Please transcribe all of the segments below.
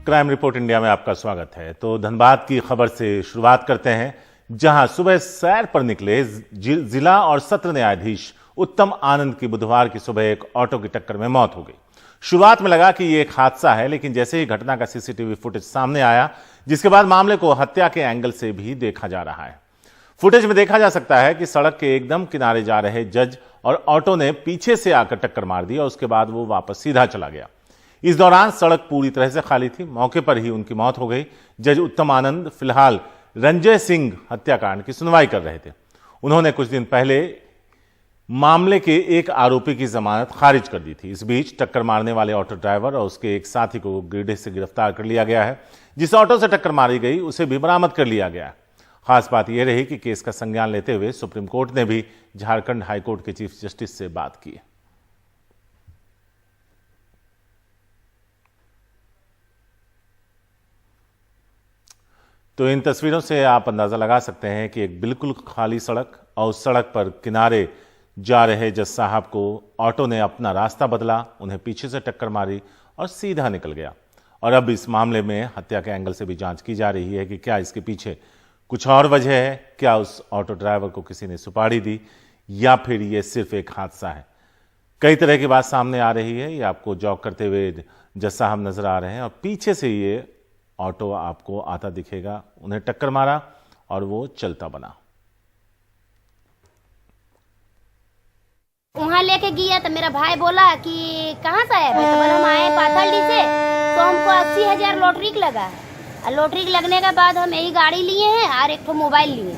Crime report India में आपका स्वागत है। तो धनबाद की खबर से शुरुआत करते हैं, जहां सुबह सैर पर निकले जिला और सत्र न्यायाधीश उत्तम आनंद की बुधवार की सुबह एक ऑटो की टक्कर में मौत हो गई। शुरुआत में लगा कि यह एक हादसा है, लेकिन जैसे ही घटना का सीसीटीवी फुटेज सामने आया, जिसके बाद मामले को हत्या के एंगल से भी देखा जा रहा है। फुटेज में देखा जा सकता है कि सड़क के एकदम किनारे जा रहे जज और ऑटो ने पीछे से आकर टक्कर मार दी और उसके बाद वो वापस सीधा चला गया। इस दौरान सड़क पूरी तरह से खाली थी। मौके पर ही उनकी मौत हो गई। जज उत्तम आनंद फिलहाल रंजय सिंह हत्याकांड की सुनवाई कर रहे थे। उन्होंने कुछ दिन पहले मामले के एक आरोपी की जमानत खारिज कर दी थी। इस बीच टक्कर मारने वाले ऑटो ड्राइवर और उसके एक साथी को गिरिडीह से गिरफ्तार कर लिया गया है। जिस ऑटो से टक्कर मारी गई उसे भी बरामद कर लिया गया है। खास बात यह रही कि केस का संज्ञान लेते हुए सुप्रीम कोर्ट ने भी झारखंड हाईकोर्ट के चीफ जस्टिस से बात की। तो इन तस्वीरों से आप अंदाजा लगा सकते हैं कि एक बिल्कुल खाली सड़क और उस सड़क पर किनारे जा रहे जज साहब को ऑटो ने अपना रास्ता बदला, उन्हें पीछे से टक्कर मारी और सीधा निकल गया। और अब इस मामले में हत्या के एंगल से भी जांच की जा रही है कि क्या इसके पीछे कुछ और वजह है, क्या उस ऑटो ड्राइवर को किसी ने सुपारी दी या फिर ये सिर्फ एक हादसा है। कई तरह की बात सामने आ रही है। ये आपको जॉग करते हुए जज साहब नजर आ रहे हैं और पीछे से ये ऑटो आपको आता दिखेगा। उन्हें टक्कर मारा और वो चलता बना। वहाँ लेके गया तो मेरा भाई बोला कि कहाँ से आए? तो बोला हम आए पाथलडी से, तो हमको 80,000 लॉटरी लगा। और लॉटरी लगने के बाद हम यही गाड़ी लिए हैं और एक तो मोबाइल लिए।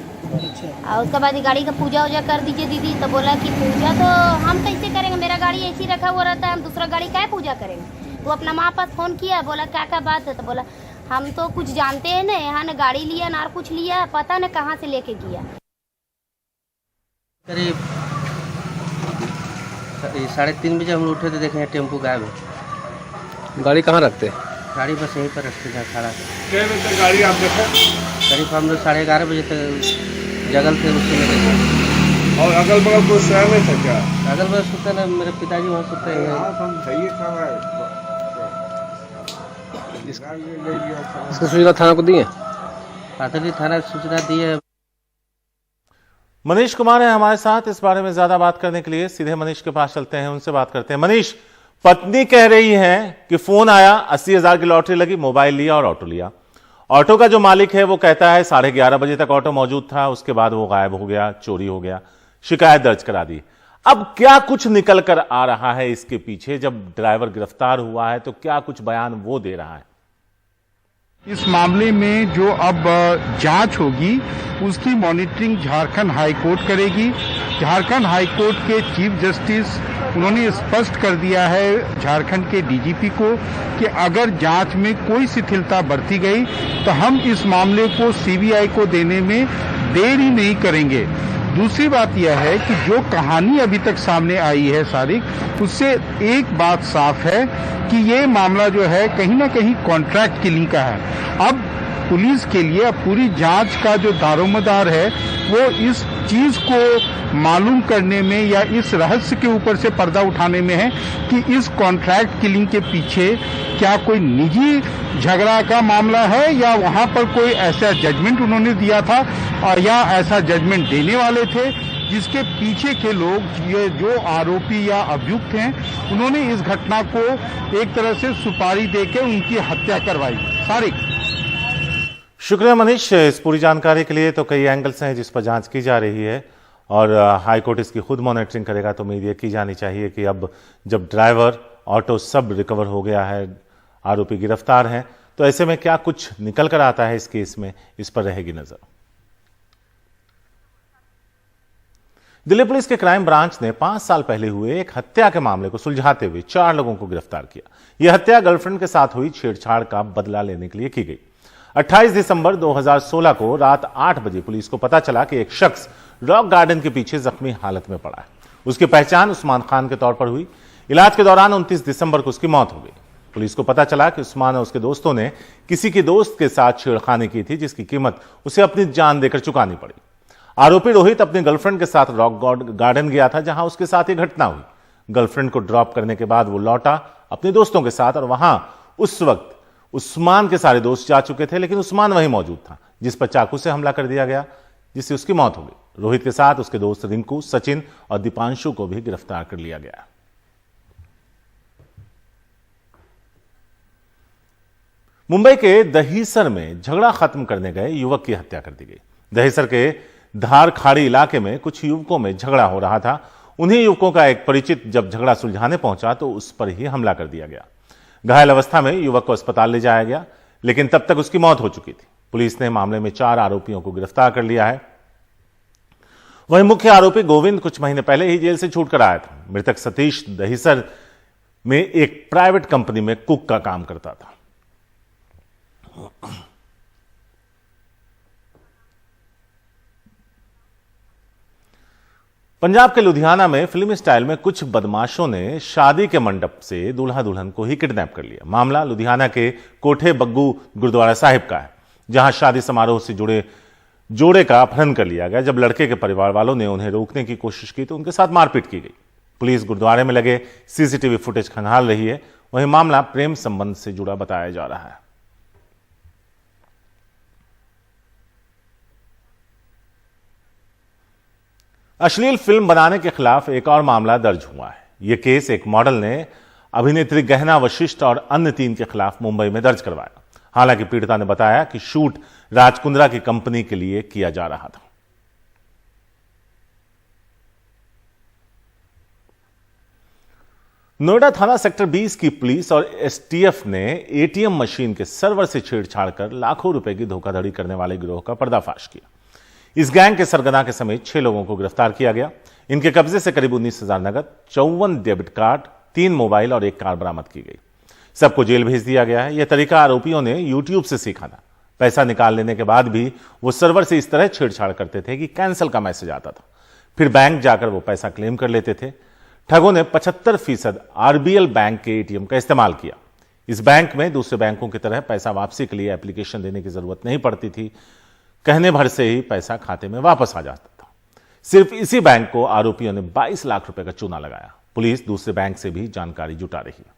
और उसके बाद गाड़ी का पूजा वूजा कर दीजिए दीदी। तो बोला कि पूजा तो हम कैसे करेंगे, मेरा गाड़ी ऐसे ही रखा हुआ रहता है, हम दूसरा गाड़ी क्या पूजा करेंगे। तो अपना माँ पास फोन किया, बोला क्या बात है। तो बोला हम तो कुछ जानते हैं ना, यहाँ न गाड़ी लिया ना कुछ लिया, पता न कहाँ से लेके गया। करीब 3:30 बजे हम उठे तो देखे टेम्पो गायब है। गाड़ी कहाँ रखते? गाड़ी बस यहीं पर रखते थे खड़ा। क्या बजे तक गाड़ी आप देखे? करीब हम लोग 11:30 बजे तक जगल थे, उससे में देखे। और अगल बगल कोई शहर में था क्या? अगल बगल सुते ना, मेरे पिताजी वहाँ सुते हैं। इसकी सूचना थाना को दी है? पाथलडी थाना सूचना दी है। मनीष कुमार है हमारे साथ इस बारे में ज्यादा बात करने के लिए। सीधे मनीष के पास चलते हैं, उनसे बात करते हैं। मनीष, पत्नी कह रही है कि फोन आया, 80,000 की लॉटरी लगी, मोबाइल लिया और ऑटो लिया। ऑटो का जो मालिक है वो कहता है 11:30 बजे तक ऑटो मौजूद था, उसके बाद वो गायब हो गया, चोरी हो गया। शिकायत दर्ज करा दी। अब क्या कुछ निकल कर आ रहा है इसके पीछे? जब ड्राइवर गिरफ्तार हुआ है तो क्या कुछ बयान वो दे रहा है? इस मामले में जो अब जांच होगी उसकी मॉनिटरिंग झारखंड हाई कोर्ट करेगी। झारखंड हाई कोर्ट के चीफ जस्टिस उन्होंने स्पष्ट कर दिया है झारखंड के डीजीपी को कि अगर जांच में कोई शिथिलता बरती गई तो हम इस मामले को सीबीआई को देने में देर ही नहीं करेंगे। दूसरी बात यह है कि जो कहानी अभी तक सामने आई है सारिक, उससे एक बात साफ है कि ये मामला जो है कहीं ना कहीं कॉन्ट्रैक्ट किलिंग का है। अब पुलिस के लिए अब पूरी जांच का जो दारोमदार है वो इस चीज को मालूम करने में या इस रहस्य के ऊपर से पर्दा उठाने में है कि इस कॉन्ट्रैक्ट किलिंग के पीछे क्या कोई निजी झगड़ा का मामला है या वहां पर कोई ऐसा जजमेंट उन्होंने दिया था और या ऐसा जजमेंट देने वाले थे जिसके पीछे के लोग, ये जो आरोपी या अभियुक्त हैं, उन्होंने इस घटना को एक तरह से सुपारी देकर उनकी हत्या करवाई। सारिक, शुक्रिया मनीष इस पूरी जानकारी के लिए। तो कई एंगल्स हैं जिस पर जांच की जा रही है और हाईकोर्ट इसकी खुद मॉनिटरिंग करेगा। तो उम्मीद ये की जानी चाहिए कि अब जब ड्राइवर, ऑटो सब रिकवर हो गया है, आरोपी गिरफ्तार हैं, तो ऐसे में क्या कुछ निकल कर आता है इस केस में, इस पर रहेगी नजर। दिल्ली पुलिस के क्राइम ब्रांच ने 5 साल पहले हुए एक हत्या के मामले को सुलझाते हुए 4 लोगों को गिरफ्तार किया। यह हत्या गर्लफ्रेंड के साथ हुई छेड़छाड़ का बदला लेने के लिए की गई। 28 दिसंबर 2016 को रात 8 बजे पुलिस को पता चला कि एक शख्स रॉक गार्डन के पीछे जख्मी हालत में पड़ा है। उसकी पहचान उस्मान खान के तौर पर हुई। इलाज के दौरान 29 दिसंबर को उसकी मौत हो गई। पुलिस को पता चला कि उस्मान और उसके दोस्तों ने किसी के दोस्त के साथ छेड़खानी की थी, जिसकी कीमत उसे अपनी जान देकर चुकानी पड़ी। आरोपी रोहित अपनी गर्लफ्रेंड के साथ रॉक गार्डन गया था, जहां उसके साथ ये घटना हुई। गर्लफ्रेंड को ड्रॉप करने के बाद वो लौटा अपने दोस्तों के साथ और वहां उस वक्त उस्मान के सारे दोस्त जा चुके थे, लेकिन उस्मान वहीं मौजूद था जिस पर चाकू से हमला कर दिया गया, जिससे उसकी मौत हो गई। रोहित के साथ उसके दोस्त रिंकू, सचिन और दीपांशु को भी गिरफ्तार कर लिया गया। मुंबई के दहीसर में झगड़ा खत्म करने गए युवक की हत्या कर दी गई। दहीसर के धार खाड़ी इलाके में कुछ युवकों में झगड़ा हो रहा था। उन्हीं युवकों का एक परिचित जब झगड़ा सुलझाने पहुंचा तो उस पर ही हमला कर दिया गया। घायल अवस्था में युवक को अस्पताल ले जाया गया, लेकिन तब तक उसकी मौत हो चुकी थी। पुलिस ने मामले में 4 आरोपियों को गिरफ्तार कर लिया है। वहीं मुख्य आरोपी गोविंद कुछ महीने पहले ही जेल से छूट कर आया था। मृतक सतीश दहीसर में एक प्राइवेट कंपनी में कुक का काम करता था। पंजाब के लुधियाना में फिल्मी स्टाइल में कुछ बदमाशों ने शादी के मंडप से दूल्हा दुल्हन को ही किडनैप कर लिया। मामला लुधियाना के कोठे बग्गू गुरुद्वारा साहिब का है, जहां शादी समारोह से जुड़े जोड़े का अपहरण कर लिया गया। जब लड़के के परिवार वालों ने उन्हें रोकने की कोशिश की तो उनके साथ मारपीट की गई। पुलिस गुरुद्वारे में लगे सीसीटीवी फुटेज खंगाल रही है। वहीं मामला प्रेम संबंध से जुड़ा बताया जा रहा है। अश्लील फिल्म बनाने के खिलाफ एक और मामला दर्ज हुआ है। यह केस एक मॉडल ने अभिनेत्री गहना वशिष्ठ और अन्य 3 के खिलाफ मुंबई में दर्ज करवाया। हालांकि पीड़िता ने बताया कि शूट राज कुंद्रा की कंपनी के लिए किया जा रहा था। नोएडा थाना सेक्टर 20 की पुलिस और एसटीएफ ने एटीएम मशीन के सर्वर से छेड़छाड़ कर लाखों रुपए की धोखाधड़ी करने वाले गिरोह का पर्दाफाश किया। इस गैंग के सरगना के समेत 6 लोगों को गिरफ्तार किया गया। इनके कब्जे से करीब 19,000 नगद, 54 डेबिट कार्ड, 3 मोबाइल और 1 कार बरामद की गई। सबको जेल भेज दिया गया है। यह तरीका आरोपियों ने यूट्यूब से सीखा था। पैसा निकाल लेने के बाद भी वो सर्वर से इस तरह छेड़छाड़ करते थे कि कैंसिल का मैसेज आता था। फिर बैंक जाकर वो पैसा क्लेम कर लेते थे। ठगों ने 75% आरबीएल बैंक के एटीएम का इस्तेमाल किया। इस बैंक में दूसरे बैंकों की तरह पैसा वापसी के लिए एप्लीकेशन देने की जरूरत नहीं पड़ती थी। कहने भर से ही पैसा खाते में वापस आ जाता था। सिर्फ इसी बैंक को आरोपियों ने 22 लाख रुपए का चूना लगाया। पुलिस दूसरे बैंक से भी जानकारी जुटा रही है।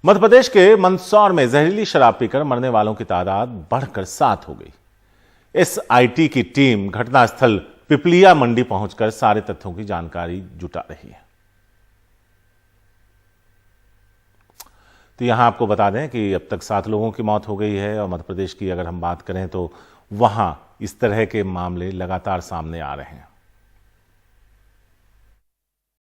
मध्य प्रदेश के मंदसौर में जहरीली शराब पीकर मरने वालों की तादाद बढ़कर 7 हो गई। एसआईटी की टीम घटनास्थल पिपलिया मंडी पहुंचकर सारे तथ्यों की जानकारी जुटा रही है। तो यहां आपको बता दें कि अब तक 7 लोगों की मौत हो गई है और मध्य प्रदेश की अगर हम बात करें तो वहां इस तरह के मामले लगातार सामने आ रहे हैं।